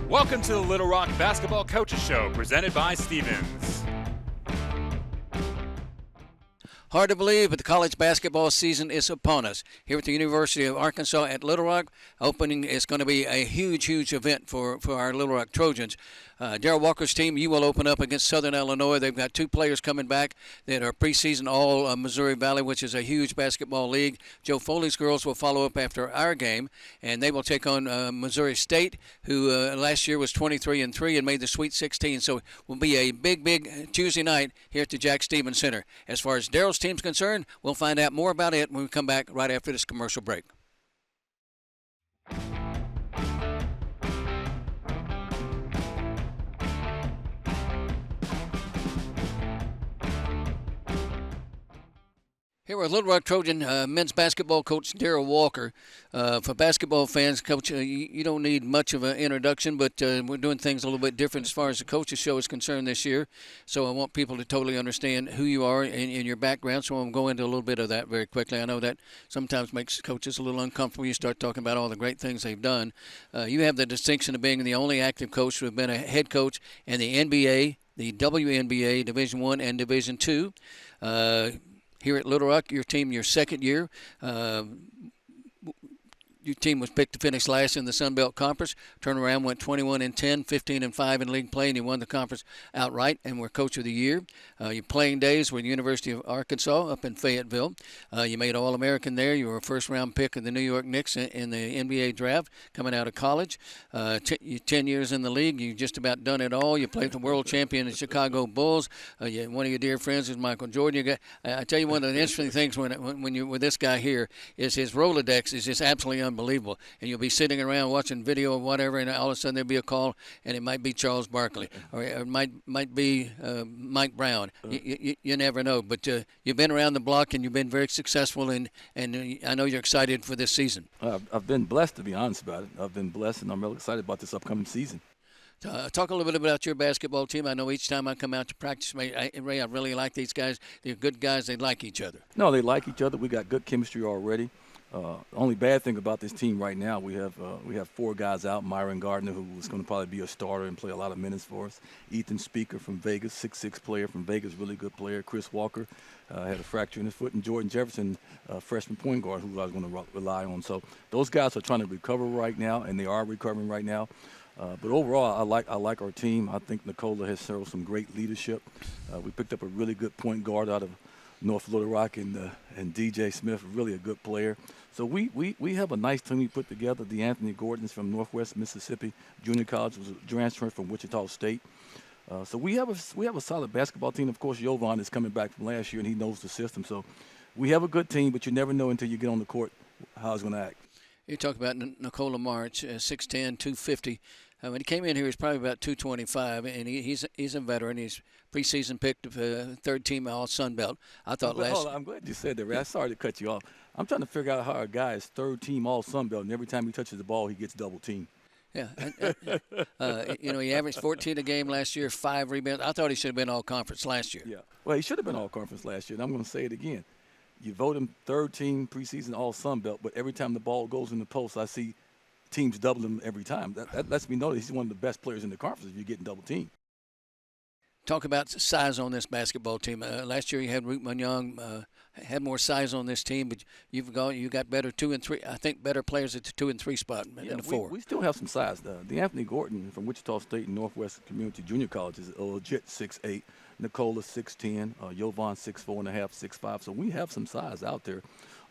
Welcome to the Little Rock Basketball Coaches Show, presented by Stevens. Hard to believe, but the college basketball season is upon us. Here at the University of Arkansas at Little Rock, opening is going to be a huge event for our Little Rock Trojans. Daryl Walker's team, you will open up against Southern Illinois. They've got two players coming back that are preseason all Missouri Valley, which is a huge basketball league. Joe Foley's girls will follow up after our game, and they will take on Missouri State, who last year was 23-3 and made the Sweet 16. So it will be a big Tuesday night here at the Jack Stevens Center. As far as Daryl's team's concerned, we'll find out more about it when we come back right after this commercial break. Here with Little Rock Trojan men's basketball coach Daryl Walker. For basketball fans, Coach, you don't need much of an introduction, but we're doing things a little bit different as far as the coaches show is concerned this year. So I want people to totally understand who you are and your background. So I'm going to go into a little bit of that very quickly. I know that sometimes makes coaches a little uncomfortable. You start talking about all the great things they've done. You have the distinction of being the only active coach who have been a head coach in the NBA, the WNBA, Division I and Division II. Here at Little Rock, your team, your second year, your team was picked to finish last in the Sun Belt Conference. Turned around, went 21-10, 15-5 in league play, and you won the conference outright and were Coach of the Year. Your playing days were at the University of Arkansas up in Fayetteville. You made All-American there. You were a first-round pick of the New York Knicks in the NBA draft coming out of college. 10 years in the league, you just about done it all. You played the world champion in Chicago Bulls. One of your dear friends is Michael Jordan. I tell you, one of the interesting things when you're with this guy here is his Rolodex is just absolutely unbelievable. And you'll be sitting around watching video or whatever, and all of a sudden there'll be a call, and it might be Charles Barkley, or it might be Mike Brown. You never know. But you've been around the block, and you've been very successful, and I know you're excited for this season. I've been blessed, to be honest about it. I've been blessed, and I'm really excited about this upcoming season. Talk a little bit about your basketball team. I know each time I come out to practice, Ray, I really like these guys. They're good guys. They like each other. No, they like each other. We got good chemistry already. The only bad thing about this team right now, we have four guys out. Myron Gardner, who is going to probably be a starter and play a lot of minutes for us. Ethan Speaker from Vegas, 6'6" player from Vegas, really good player. Chris Walker had a fracture in his foot. And Jordan Jefferson, freshman point guard, who I was going to rely on. So those guys are trying to recover right now, and they are recovering right now. But overall, I like our team. I think Nicola has shown some great leadership. We picked up a really good point guard out of North Little Rock, and DJ Smith, really a good player. So we have a nice team we put together. DeAnthony Gordon's from Northwest Mississippi Junior College, was a transfer from Wichita State. So we have a solid basketball team. Of course, Jovan is coming back from last year, and he knows the system. So we have a good team, but you never know until you get on the court how it's going to act. You talk about Nicola March, 6'10", 250. When he came in here, he was probably about 225, and he's a veteran. He's preseason picked third team all Sun Belt. I thought I'm glad you said that, Ray. I'm sorry to cut you off. I'm trying to figure out how a guy is third team all Sun Belt, and every time he touches the ball, he gets double teamed. Yeah, he averaged 14 a game last year, 5 rebounds. I thought he should have been all conference last year. Yeah, well, he should have been all conference last year, and I'm going to say it again. You vote him third team preseason all Sun Belt, but every time the ball goes in the post, I see teams double him every time. That lets me know that he's one of the best players in the conference if you're getting double teamed. Talk about size on this basketball team. Last year you had Root Young, had more size on this team, but you got better 2 and 3. I think better players at the 2 and 3 spot in the 4. We still have some size. DeAnthony Gordon from Wichita State and Northwest Community Junior College is a legit 6'8". Nicola 6'10", Jovan 6'4.5", 6'5". So we have some size out there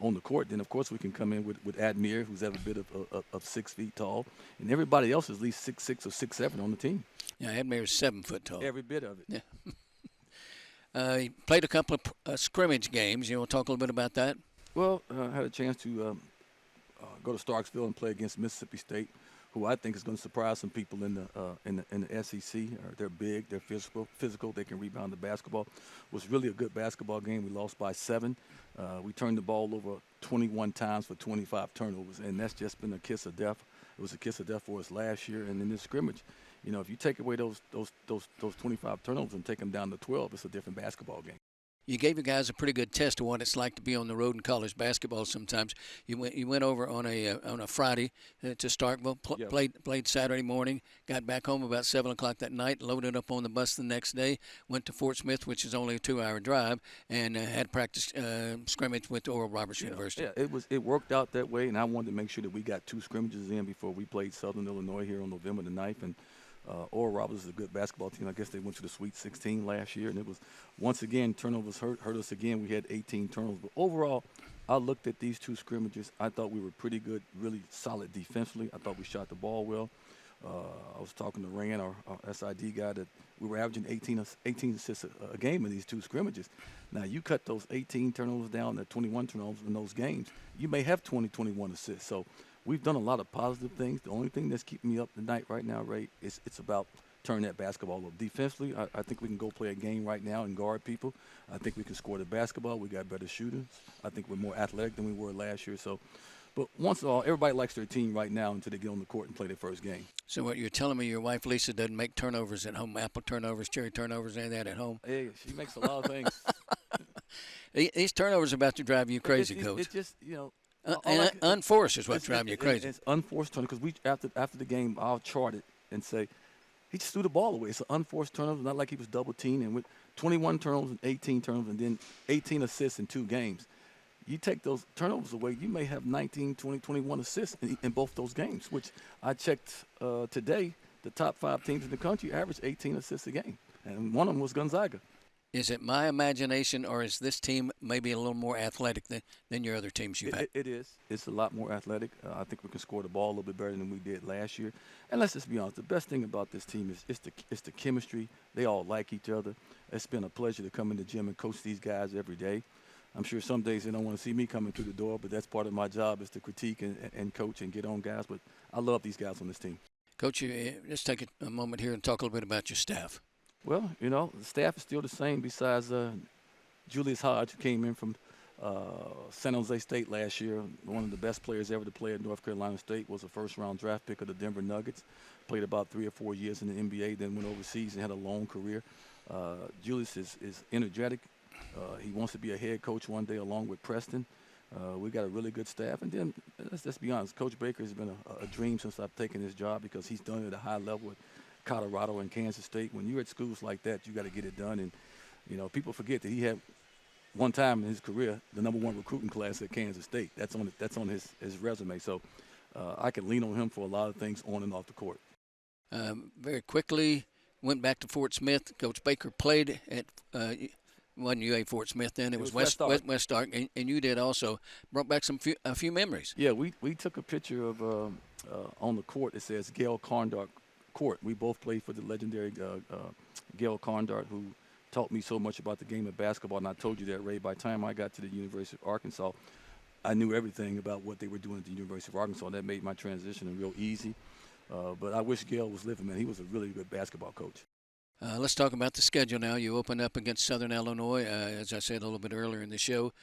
on the court. Then, of course, we can come in with Admir, who's every bit of 6 feet tall. And everybody else is at least 6'6" or 6'7" on the team. Yeah, Admir is 7 foot tall. Every bit of it. Yeah. He played a couple of scrimmage games. You want to talk a little bit about that? Well, I had a chance to go to Starksville and play against Mississippi State, who I think is going to surprise some people in the SEC. They're big, they're physical, they can rebound the basketball. It was really a good basketball game. We lost by 7. We turned the ball over 21 times for 25 turnovers, and that's just been a kiss of death. It was a kiss of death for us last year, and in this scrimmage, if you take away those 25 turnovers and take them down to 12, it's a different basketball game. You gave the guys a pretty good test of what it's like to be on the road in college basketball. Sometimes you went over on a Friday to Starkville, played Saturday morning, got back home about 7 o'clock that night, loaded up on the bus the next day, went to Fort Smith, which is only a 2-hour drive, and had practice scrimmage with Oral Roberts University. Yeah, it worked out that way, and I wanted to make sure that we got 2 scrimmages in before we played Southern Illinois here on November the 9th. And Oral Roberts is a good basketball team. I guess they went to the Sweet 16 last year, and it was, once again, turnovers hurt us again. We had 18 turnovers. But overall, I looked at these 2 scrimmages. I thought we were pretty good, really solid defensively. I thought we shot the ball well. I was talking to Rand, our SID guy, that we were averaging 18 assists a game in these 2 scrimmages. Now, you cut those 18 turnovers down to 21 turnovers in those games, you may have 20, 21 assists. So we've done a lot of positive things. The only thing that's keeping me up tonight right now, Ray, is it's about turning that basketball up. Defensively, I think we can go play a game right now and guard people. I think we can score the basketball. We got better shooters. I think we're more athletic than we were last year. So, but once in all, everybody likes their team right now until they get on the court and play their first game. So what you're telling me, your wife Lisa doesn't make turnovers at home, apple turnovers, cherry turnovers, any of that at home? Hey, she makes a lot of things. These turnovers are about to drive you crazy, Coach. It's just, unforced is what's driving you crazy. It's unforced turnover because we after the game, I'll chart it and say, he just threw the ball away. It's an unforced turnover, not like he was double teamed. And with 21 turnovers and 18 turnovers and then 18 assists in 2 games, you take those turnovers away, you may have 19, 20, 21 assists in both those games, which I checked today. The top 5 teams in the country average 18 assists a game, and one of them was Gonzaga. Is it my imagination, or is this team maybe a little more athletic than your other teams you've had? It is. It's a lot more athletic. I think we can score the ball a little bit better than we did last year. And let's just be honest, the best thing about this team is it's the chemistry. They all like each other. It's been a pleasure to come in the gym and coach these guys every day. I'm sure some days they don't want to see me coming through the door, but that's part of my job is to critique and coach and get on guys. But I love these guys on this team. Coach, let's take a moment here and talk a little bit about your staff. Well, the staff is still the same besides Julius Hodge, who came in from San Jose State last year, one of the best players ever to play at North Carolina State, was a first-round draft pick of the Denver Nuggets, played about 3 or 4 years in the NBA, then went overseas and had a long career. Julius is energetic. He wants to be a head coach one day along with Preston. We got a really good staff. And then, let's be honest, Coach Baker has been a dream since I've taken his job because he's done it at a high level at Colorado and Kansas State. When you're at schools like that, you got to get it done. And, people forget that he had one time in his career the #1 recruiting class at Kansas State. That's on his resume. So I can lean on him for a lot of things on and off the court. Very quickly, went back to Fort Smith. Coach Baker played at wasn't UA Fort Smith then? It was West Stark, and you did also. Brought back a few memories. Yeah, we took a picture of on the court. It says Gail Carndart Court. We both played for the legendary Gail Carndart, who taught me so much about the game of basketball. And I told you that, Ray, by the time I got to the University of Arkansas, I knew everything about what they were doing at the University of Arkansas. That made my transition real easy. But I wish Gail was living, man. He was a really good basketball coach. Let's talk about the schedule now. You open up against Southern Illinois, as I said a little bit earlier in the show.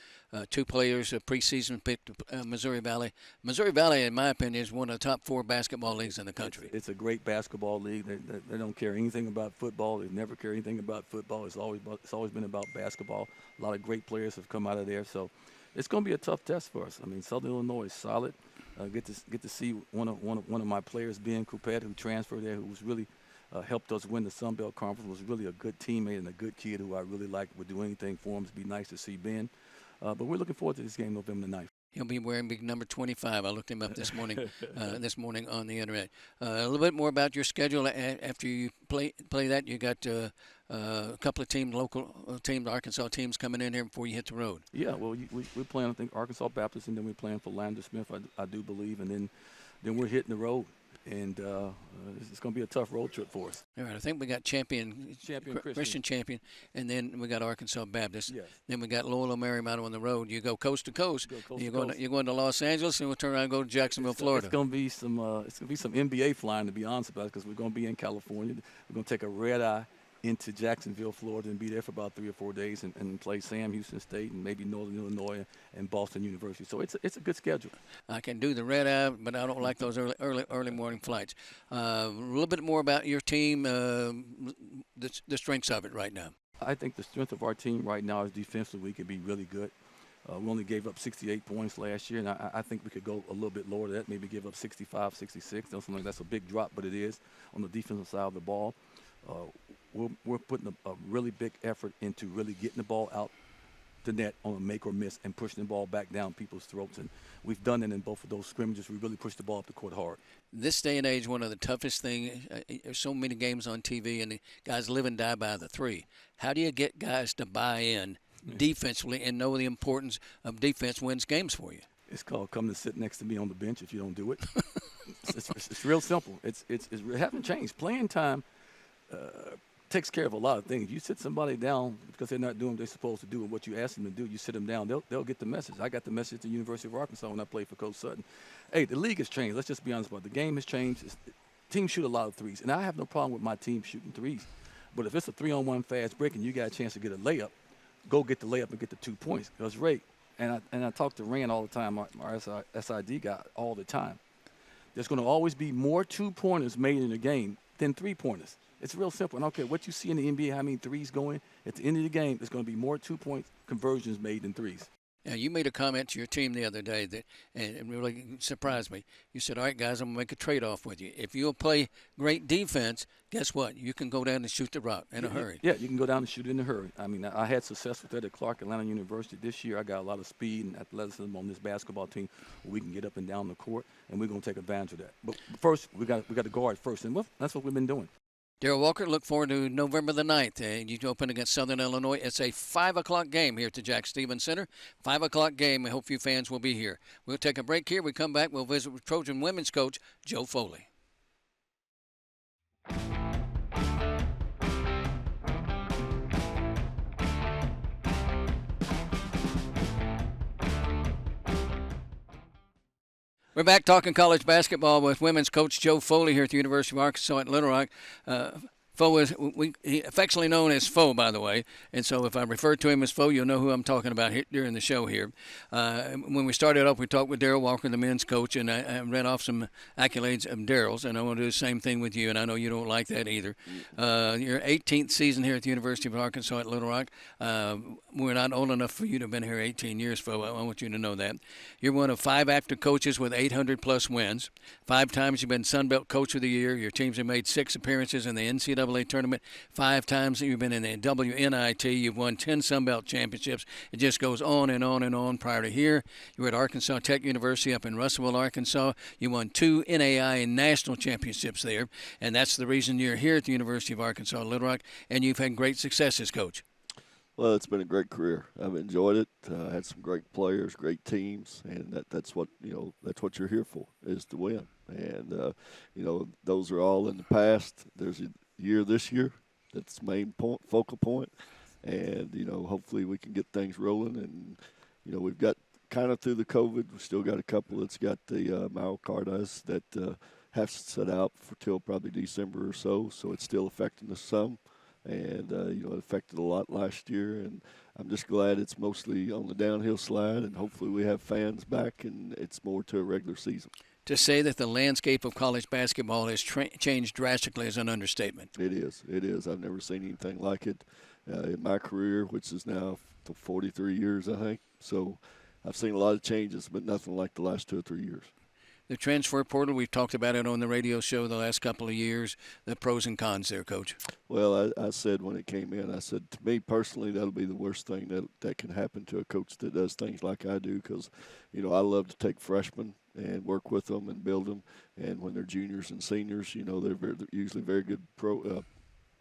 2 players preseason picked Missouri Valley. Missouri Valley, in my opinion, is one of the top 4 basketball leagues in the country. It's a great basketball league. They don't care anything about football. They've never cared anything about football. It's always been about basketball. A lot of great players have come out of there. So it's going to be a tough test for us. I mean, Southern Illinois is solid. Get to see one of my players, Ben Coupet, who transferred there, who was really helped us win the Sun Belt Conference, was really a good teammate and a good kid who I really liked, would do anything for him. It'd be nice to see Ben. But we're looking forward to this game November the 9th. He'll be wearing big number 25. I looked him up this morning on the internet. A little bit more about your schedule. After you play that, you got a couple of local teams, Arkansas teams coming in here before you hit the road. Yeah, well, we're playing, I think, Arkansas Baptist, and then we're playing for Lander Smith, I do believe, and then we're hitting the road. And it's going to be a tough road trip for us. All right, I think we got Christian Champion, and then we got Arkansas Baptist. Yes. Then we got Loyola Marymount on the road. You go coast to coast. You're going to Los Angeles, and we'll turn around and go to Jacksonville, Florida. It's going to be some NBA flying, to be honest about it, because we're going to be in California. We're going to take a red eye into Jacksonville, Florida, and be there for about 3 or 4 days and play Sam Houston State and maybe Northern Illinois and Boston University. So it's a good schedule. I can do the red eye, but I don't like those early morning flights. A little bit more about your team, the strengths of it right now. I think the strength of our team right now is defensively we could be really good. We only gave up 68 points last year, and I think we could go a little bit lower than that, maybe give up 65, 66. That's a big drop, but it is on the defensive side of the ball. We're putting a really big effort into really getting the ball out the net on a make or miss and pushing the ball back down people's throats. And we've done it in both of those scrimmages. We really pushed the ball up the court hard. This day and age, one of the toughest things, there's so many games on TV and the guys live and die by the three. How do you get guys to buy in defensively and know the importance of defense wins games for you? It's called come to sit next to me on the bench if you don't do it. it's real simple. It hasn't changed. Playing time takes care of a lot of things. You sit somebody down because they're not doing what they're supposed to do and what you ask them to do, you sit them down, they'll get the message. I got the message at the University of Arkansas when I played for Coach Sutton. Hey, the league has changed. Let's just be honest about it. The game has changed. Teams shoot a lot of threes, and I have no problem with my team shooting threes. But if it's a 3-on-1 fast break and you got a chance to get a layup, go get the layup and get the 2 points. Because Ray, and I talk to Rand all the time, our SID guy all the time. There's going to always be more 2-pointers made in a game than 3-pointers. It's real simple. And I don't care what you see in the NBA, how many threes going. At the end of the game, there's going to be more 2-point conversions made than threes. Now, you made a comment to your team the other day that and it really surprised me. You said, all right, guys, I'm going to make a trade-off with you. If you'll play great defense, guess what? You can go down and shoot the rock in a hurry. Yeah, you can go down and shoot it in a hurry. I mean, I had success with that at Clark Atlanta University this year. I got a lot of speed and athleticism on this basketball team where we can get up and down the court, and we're going to take advantage of that. But first, we got to guard first, and that's what we've been doing. Daryl Walker, look forward to November the 9th. You open against Southern Illinois. It's a 5 o'clock game here at the Jack Stevens Center. 5 o'clock game. I hope you fans will be here. We'll take a break here. We come back. We'll visit with Trojan women's coach Joe Foley. We're back talking college basketball with women's coach Joe Foley here at the University of Arkansas at Little Rock. Fo is affectionately known as Fo, by the way, and so if I refer to him as Fo, you'll know who I'm talking about here, during the show here. When we started off, we talked with Daryl Walker, the men's coach, and I read off some accolades of Daryl's, and I want to do the same thing with you, and I know you don't like that either. Your 18th season here at the University of Arkansas at Little Rock. We're not old enough for you to have been here 18 years, Fo. I want you to know that. You're one of 5 active coaches with 800-plus wins. 5 times you've been Sun Belt Coach of the Year. Your teams have made 6 appearances in the NCAA tournament. 5 times you've been in the WNIT. You've won 10 Sun Belt championships. It just goes on and on and on. Prior to here, you were at Arkansas Tech University up in Russellville, Arkansas. You won 2 NAI and national championships there, and that's the reason you're here at the University of Arkansas Little Rock, and you've had great successes, Coach. Well, it's been a great career. I've enjoyed it. Had some great players, great teams, and that's what you're here for, is to win. And those are all in the past. There's a year this year that's the main focal point, and hopefully we can get things rolling. And we've got kind of through the COVID. We've still got a couple that's got the myocarditis that have to sit out for till probably December or so. So it's still affecting us some. And, it affected a lot last year, and I'm just glad it's mostly on the downhill slide, and hopefully we have fans back and it's more to a regular season. To say that the landscape of college basketball has changed drastically is an understatement. It is. It is. I've never seen anything like it in my career, which is now 43 years, I think. So I've seen a lot of changes, but nothing like the last 2 or 3 years. The transfer portal, we've talked about it on the radio show the last couple of years, the pros and cons there, Coach. Well, I said when it came in, I said, to me personally, that'll be the worst thing that can happen to a coach that does things like I do, because, I love to take freshmen and work with them and build them. And when they're juniors and seniors, they're usually very good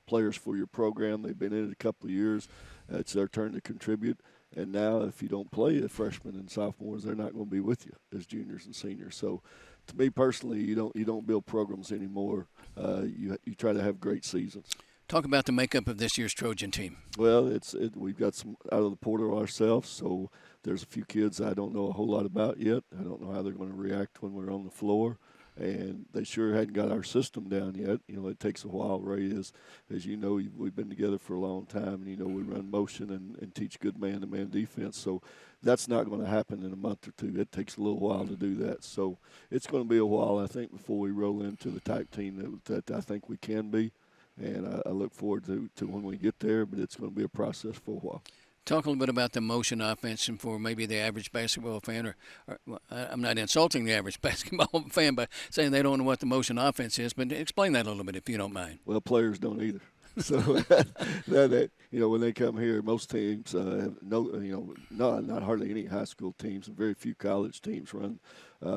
players for your program. They've been in it a couple of years. It's their turn to contribute. And now if you don't play the freshmen and sophomores, they're not going to be with you as juniors and seniors. So to me personally, you don't build programs anymore. You try to have great seasons. Talk about the makeup of this year's Trojan team. Well, we've got some out of the portal ourselves, so there's a few kids I don't know a whole lot about yet. I don't know how they're going to react when we're on the floor. And they sure hadn't got our system down yet. It takes a while, Ray, as you know, we've been together for a long time, and, we run motion and teach good man-to-man defense. So that's not going to happen in a month or 2. It takes a little while to do that. So it's going to be a while, I think, before we roll into the type team that I think we can be. And I look forward to when we get there, but it's going to be a process for a while. Talk a little bit about the motion offense and for maybe the average basketball fan, or I'm not insulting the average basketball fan by saying they don't know what the motion offense is, but explain that a little bit if you don't mind. Well, players don't either. So when they come here, most teams have not hardly any high school teams, and very few college teams run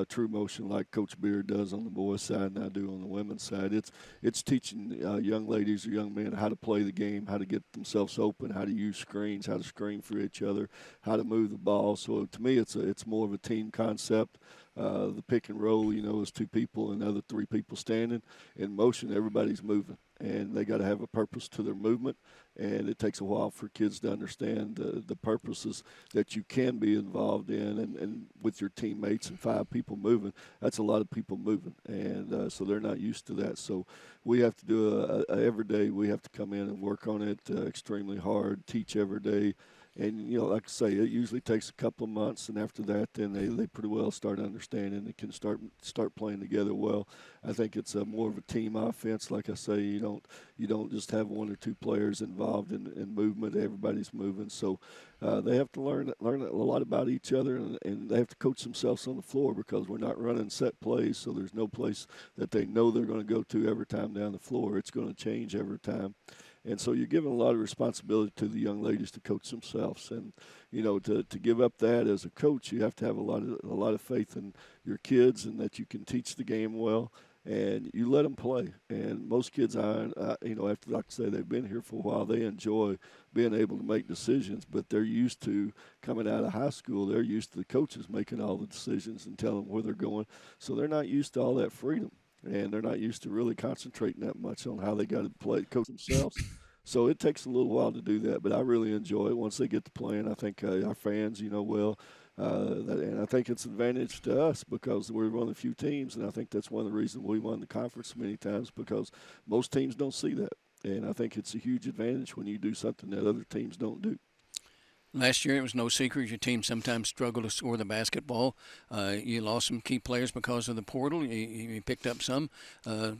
true motion like Coach Beard does on the boys' side and I do on the women's side. It's teaching young ladies or young men how to play the game, how to get themselves open, how to use screens, how to screen for each other, how to move the ball. So to me, it's more of a team concept. The pick and roll, is two people and the other three people standing. In motion, everybody's moving, and they got to have a purpose to their movement. And it takes a while for kids to understand the purposes that you can be involved in, and with your teammates and 5 people moving, that's a lot of people moving, and so they're not used to that. So we have to do every day. We have to come in and work on it extremely hard, teach every day. And, like I say, it usually takes a couple of months, and after that, then they pretty well start understanding and can start playing together well. I think it's more of a team offense. Like I say, you don't just have 1 or 2 players involved in movement. Everybody's moving. So they have to learn a lot about each other, and they have to coach themselves on the floor because we're not running set plays, so there's no place that they know they're going to go to every time down the floor. It's going to change every time. And so you're giving a lot of responsibility to the young ladies to coach themselves, and to give up that as a coach, you have to have a lot of faith in your kids and that you can teach the game well, and you let them play. And most kids, after, like I say, they've been here for a while, they enjoy being able to make decisions, but they're used to coming out of high school. They're used to the coaches making all the decisions and telling them where they're going, so they're not used to all that freedom. And they're not used to really concentrating that much on how they got to play, coach themselves. So it takes a little while to do that, but I really enjoy it. Once they get to playing, I think our fans, and I think it's an advantage to us because we're one of the few teams, and I think that's one of the reasons we won the conference many times because most teams don't see that. And I think it's a huge advantage when you do something that other teams don't do. Last year, it was no secret your team sometimes struggled to score the basketball. You lost some key players because of the portal. You picked up some.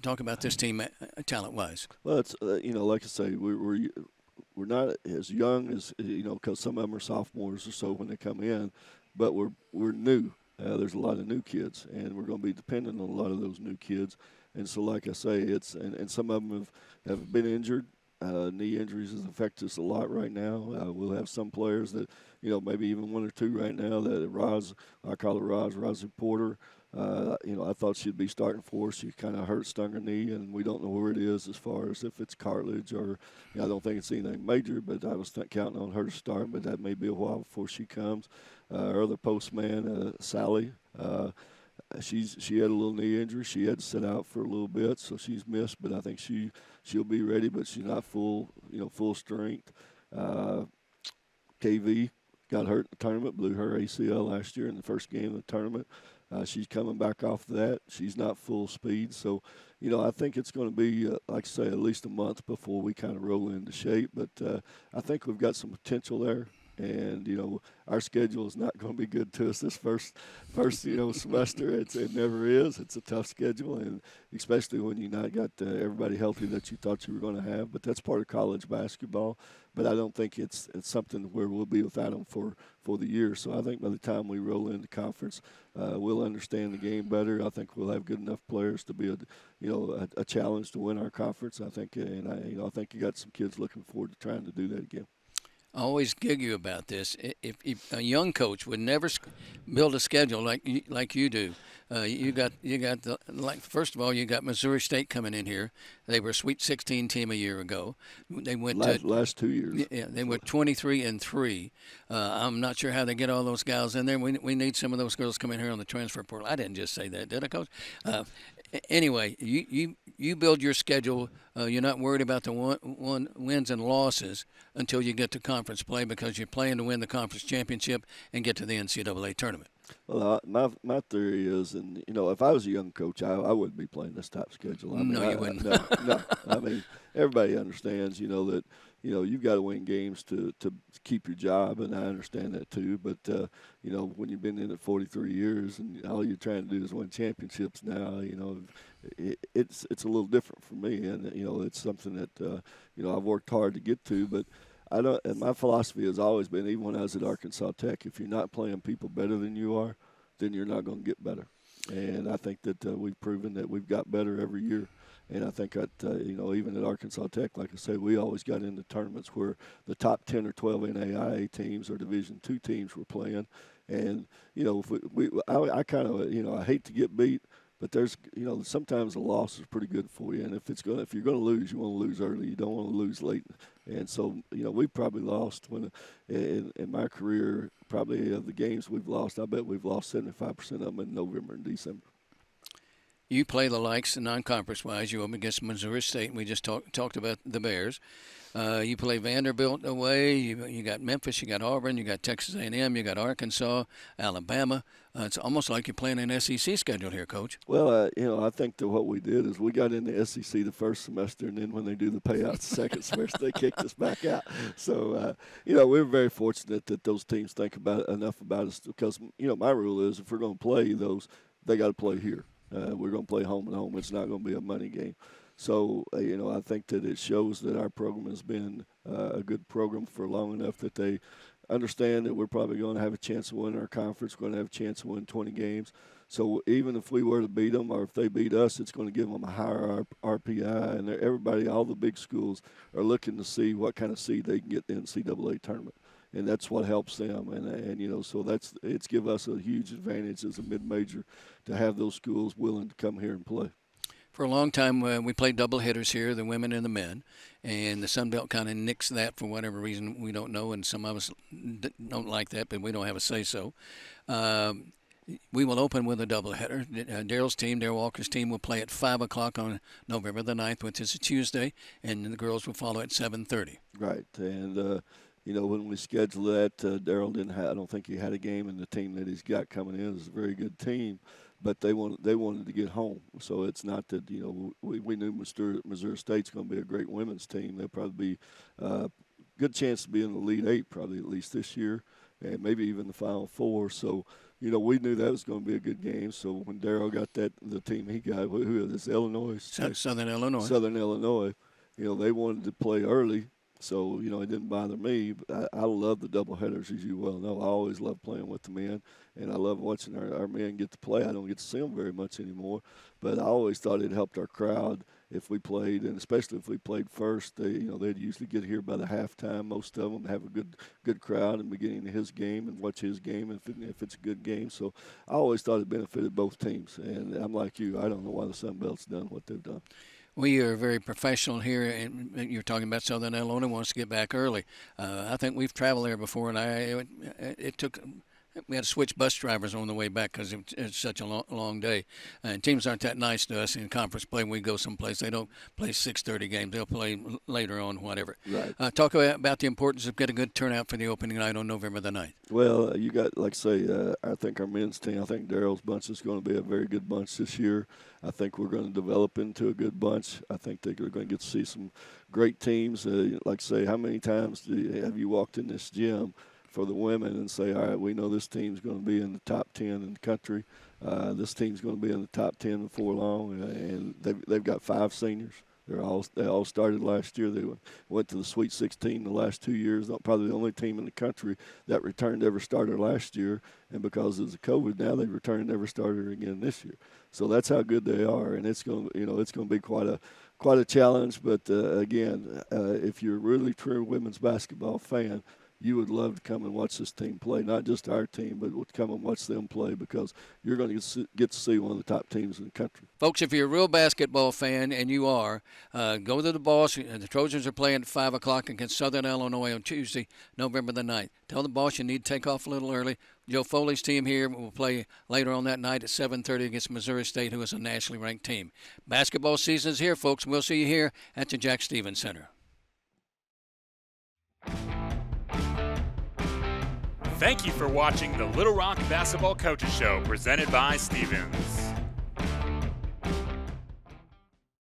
Talk about this team talent-wise. Well, it's like I say, we're not as young as because some of them are sophomores or so when they come in, but we're new. There's a lot of new kids, and we're going to be dependent on a lot of those new kids. And so, like I say, and some of them have been injured. Knee injuries has affected us a lot right now. We'll have some players that, maybe even 1 or 2 right now that I call her Rosie Porter. I thought she'd be starting for us. She kind of stung her knee, and we don't know where it is as far as if it's cartilage or I don't think it's anything major, but I was counting on her to start, but that may be a while before she comes. Our other postman, Sally, she had a little knee injury. She had to sit out for a little bit, so she's missed. But I think she'll be ready, but she's not full strength. KV got hurt in the tournament, blew her ACL last year in the first game of the tournament. She's coming back off that. She's not full speed, so I think it's going to be like I say, at least a month before we kind of roll into shape. But I think we've got some potential there. And our schedule is not going to be good to us this first semester. It never is. It's a tough schedule, and especially when you not got everybody healthy that you thought you were going to have. But that's part of college basketball. But I don't think it's something where we'll be without them for the year. So I think by the time we roll into conference, we'll understand the game better. I think we'll have good enough players to be a challenge to win our conference. I think, and I think you got some kids looking forward to trying to do that again. I always gig you about this. If a young coach would never build a schedule like you do, you got first of all, you got Missouri State coming in here. They were a Sweet 16 team a year ago. They went last 2 years. Yeah, they were 23-3. I'm not sure how they get all those guys in there. We need some of those girls coming here on the transfer portal. I didn't just say that, did I, Coach? Anyway, you build your schedule. You're not worried about the one wins and losses until you get to conference play because you're playing to win the conference championship and get to the NCAA tournament. Well, my theory is, and if I was a young coach, I wouldn't be playing this type of schedule. I mean, No, you wouldn't. No. I mean, everybody understands, that you've got to win games to keep your job, and I understand that too. But when you've been in it 43 years and all you're trying to do is win championships now, it's a little different for me, and it's something that I've worked hard to get to, but. I don't, and my philosophy has always been, even when I was at Arkansas Tech, if you're not playing people better than you are, then you're not going to get better. And I think that we've proven that we've got better every year. And I think that, even at Arkansas Tech, like I said, we always got into tournaments where the top 10 or 12 NAIA teams or Division II teams were playing. And, if I kind of, I hate to get beat, but there's, sometimes a loss is pretty good for you. And if you're going to lose, you want to lose early. You don't want to lose late. And so, we probably lost in my career, probably of the games we've lost, I bet we've lost 75% of them in November and December. You play the likes non-conference-wise. You open against Missouri State, and we just talked about the Bears. You play Vanderbilt away. You got Memphis. You got Auburn. You got Texas A&M. You got Arkansas, Alabama. It's almost like you're playing an SEC schedule here, Coach. Well, I think that what we did is we got in the SEC the first semester, and then when they do the payouts the second semester, they kicked us back out. So, we're very fortunate that those teams think enough about us because, my rule is if we're going to play those, they got to play here. We're going to play home and home. It's not going to be a money game. So, I think that it shows that our program has been a good program for long enough that they understand that we're probably going to have a chance to win our conference, going to have a chance to win 20 games. So even if we were to beat them or if they beat us, it's going to give them a higher RPI. And all the big schools are looking to see what kind of seed they can get in the NCAA tournament. And that's what helps them. And so it's give us a huge advantage as a mid-major to have those schools willing to come here and play. For a long time, we played double hitters here, the women and the men, and the Sun Belt kind of nixed that for whatever reason we don't know, and some of us don't like that, but we don't have a say-so. We will open with a doubleheader. Daryl's team, Daryl Walker's team, will play at 5 o'clock on November the 9th, which is a Tuesday, and the girls will follow at 7:30. Right, and when we scheduled that, Daryl I don't think he had a game, and the team that he's got coming in is a very good team. But they wanted to get home, so it's not that we knew Missouri State's going to be a great women's team. They'll probably be a good chance to be in the Elite Eight, probably at least this year, and maybe even the Final Four. So we knew that was going to be a good game. So when Daryl got the team he got, who is this? Illinois, Southern Illinois. Southern Illinois. They wanted to play early. So, it didn't bother me. But I love the doubleheaders, as you well know. I always love playing with the men, and I love watching our men get to play. I don't get to see them very much anymore, but I always thought it helped our crowd if we played, and especially if we played first. They'd usually get here by the halftime, most of them, have a good crowd in the beginning of his game and watch his game if it's a good game. So I always thought it benefited both teams, and I'm like you. I don't know why the Sun Belt's done what they've done. We are very professional here, and you're talking about Southern Illinois wants to get back early. I think we've traveled there before, and we had to switch bus drivers on the way back because it's such a long day. And teams aren't that nice to us in conference play. When we go someplace, they don't play 6:30 games. They'll play later on, whatever. Right. Talk about the importance of getting a good turnout for the opening night on November the 9th. Well, you got, like I say, I think our men's team, I think Daryl's bunch is going to be a very good bunch this year. I think we're going to develop into a good bunch. I think they're going to get to see some great teams. Like I say, how many times have you walked in this gym for the women and say, all right, we know this team's going to be in the top 10 in the country. This team's going to be in the top 10 before long, and they've got 5 seniors. They all started last year. They went to the Sweet 16 the last 2 years. Probably the only team in the country that returned every starter last year, and because of the COVID, now they've returned every starter again this year. So that's how good they are, and it's going to be quite a challenge. But again, if you're a really true women's basketball fan, you would love to come and watch this team play, not just our team, but come and watch them play because you're going to get to see one of the top teams in the country. Folks, if you're a real basketball fan, and you are, go to the Boss. The Trojans are playing at 5 o'clock against Southern Illinois on Tuesday, November the 9th. Tell the Boss you need to take off a little early. Joe Foley's team here will play later on that night at 7:30 against Missouri State, who is a nationally ranked team. Basketball season is here, folks. We'll see you here at the Jack Stevens Center. Thank you for watching the Little Rock Basketball Coaches Show presented by Stevens.